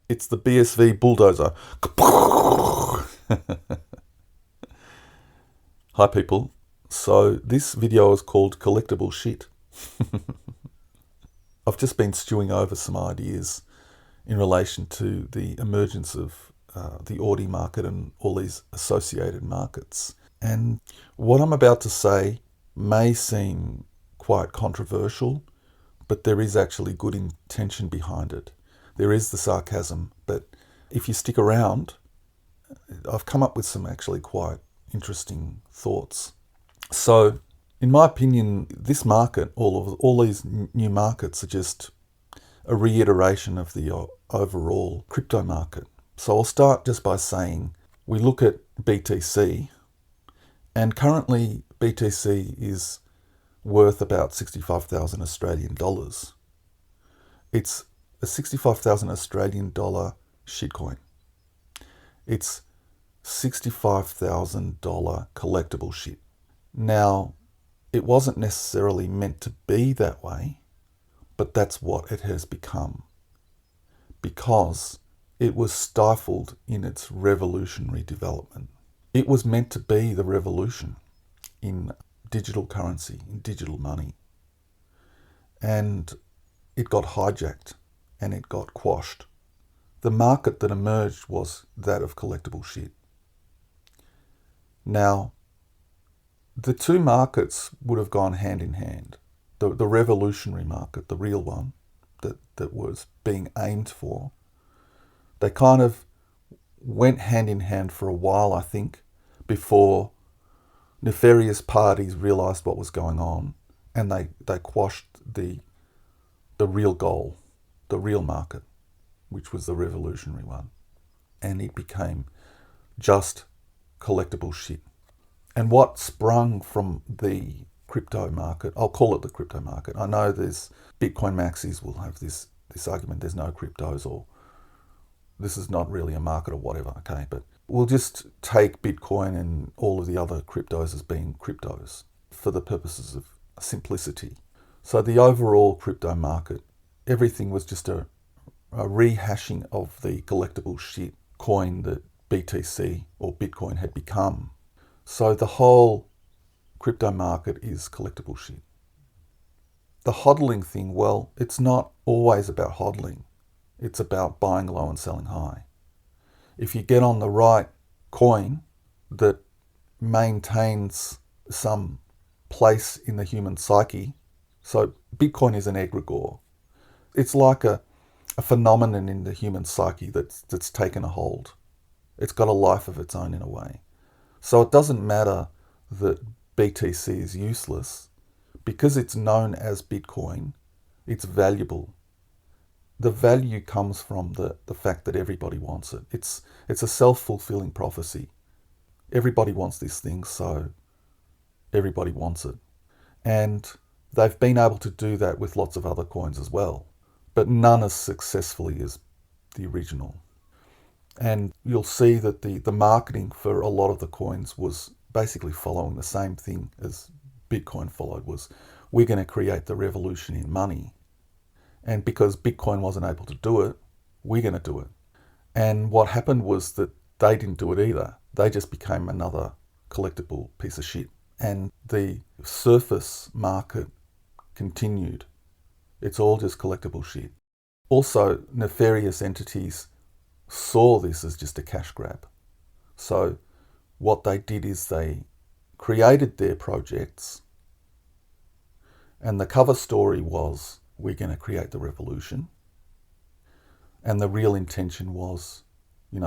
It's the BSV bulldozer. Hi people. So this video is called Collectible Shit. I've just been stewing over some ideas in relation to the emergence of the Ordi market and all these associated markets. And what I'm about to say may seem quite controversial, but there is actually good intention behind it. There is the sarcasm, but if you stick around, I've come up with some actually quite interesting thoughts. So, in my opinion, this market, all these new markets are just a reiteration of the overall crypto market. So I'll start just by saying we look at BTC, and currently BTC is worth about 65,000 Australian dollars. It's a 65,000 Australian dollar shitcoin. It's $65,000 collectible shit. Now, it wasn't necessarily meant to be that way, but that's what it has become because it was stifled in its revolutionary development. It was meant to be the revolution in digital currency, in digital money. And it got hijacked and it got quashed. The market that emerged was that of collectible shit. Now, the two markets would have gone hand in hand. The revolutionary market, the real one that was being aimed for, they kind of went hand in hand for a while, I think, before nefarious parties realised what was going on and they quashed the real goal, the real market, which was the revolutionary one. And it became just collectible shit. And what sprung from the crypto market, I'll call it the crypto market. I know there's Bitcoin maxis will have this argument, there's no cryptos or this is not really a market or whatever, okay? But we'll just take Bitcoin and all of the other cryptos as being cryptos for the purposes of simplicity. So the overall crypto market, everything was just a rehashing of the collectible shit coin that BTC or Bitcoin had become. So the whole crypto market is collectible shit. The hodling thing, well, it's not always about hodling. It's about buying low and selling high. If you get on the right coin that maintains some place in the human psyche, so Bitcoin is an egregore. It's like a phenomenon in the human psyche that's taken a hold. It's got a life of its own in a way. So it doesn't matter that BTC is useless. Because it's known as Bitcoin, it's valuable. The value comes from the fact that everybody wants it. It's a self-fulfilling prophecy. Everybody wants this thing, so everybody wants it. And they've been able to do that with lots of other coins as well, but none as successfully as the original. And you'll see that the marketing for a lot of the coins was basically following the same thing as Bitcoin followed, was we're going to create the revolution in money. And because Bitcoin wasn't able to do it, we're going to do it. And what happened was that they didn't do it either. They just became another collectible piece of shit. And the surface market continued. It's all just collectible shit. Also, nefarious entities saw this as just a cash grab. So what they did is they created their projects, and the cover story was, we're going to create the revolution. And the real intention was,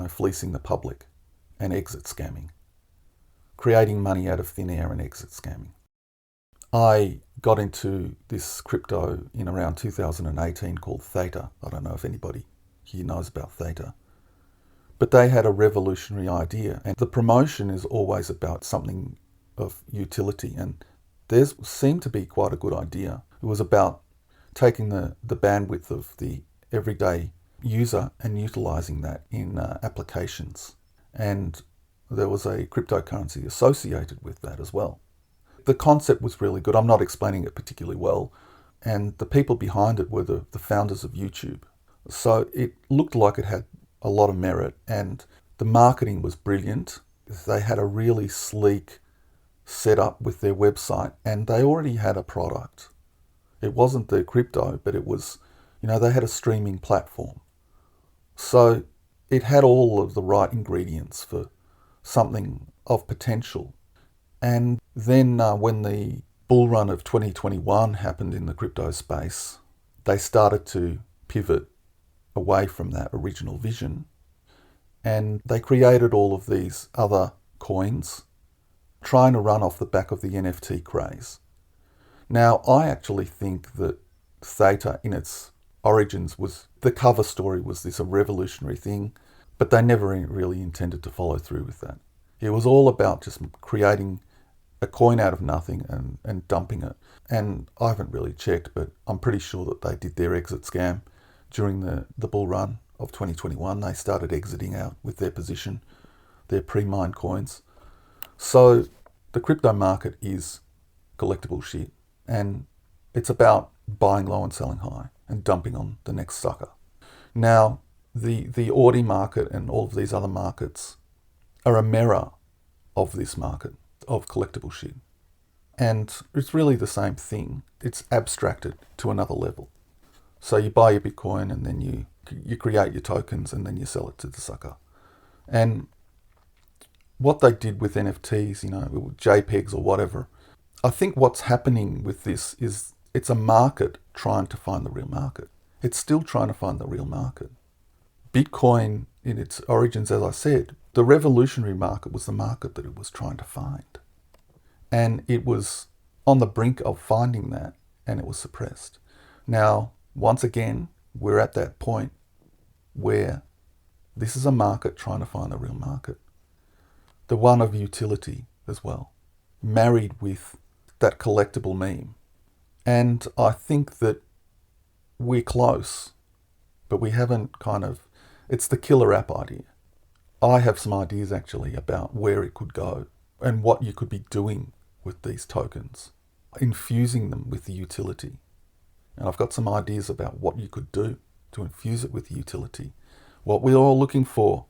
fleecing the public and exit scamming. Creating money out of thin air and exit scamming. I got into this crypto in around 2018 called Theta. I don't know if anybody here knows about Theta. But they had a revolutionary idea, and the promotion is always about something of utility, and theirs seemed to be quite a good idea. It was about taking the bandwidth of the everyday user and utilizing that in applications. And there was a cryptocurrency associated with that as well. The concept was really good. I'm not explaining it particularly well. And the people behind it were the founders of YouTube. So it looked like it had a lot of merit, and the marketing was brilliant. They had a really sleek setup with their website, and they already had a product. It wasn't the crypto, but it was, they had a streaming platform. So it had all of the right ingredients for something of potential. And then when the bull run of 2021 happened in the crypto space, they started to pivot away from that original vision, and they created all of these other coins trying to run off the back of the NFT craze. Now, I actually think that Theta in its origins the cover story was this a revolutionary thing, but they never really intended to follow through with that. It was all about just creating a coin out of nothing and dumping it. And I haven't really checked, but I'm pretty sure that they did their exit scam during the bull run of 2021. They started exiting out with their position, their pre-mined coins. So the crypto market is collectible shit, and it's about buying low and selling high and dumping on the next sucker. Now, the Ordi market and all of these other markets are a mirror of this market of collectible shit. And it's really the same thing. It's abstracted to another level. So you buy your Bitcoin and then you create your tokens and then you sell it to the sucker. And what they did with NFTs, JPEGs or whatever, I think what's happening with this is it's a market trying to find the real market. It's still trying to find the real market. Bitcoin, in its origins, as I said, the revolutionary market was the market that it was trying to find. And it was on the brink of finding that, and it was suppressed. Now, once again, we're at that point where this is a market trying to find the real market. The one of utility as well, married with that collectible meme. And I think that we're close, but we haven't it's the killer app idea. I have some ideas actually about where it could go and what you could be doing with these tokens, infusing them with the utility. And I've got some ideas about what you could do to infuse it with the utility. What we're all looking for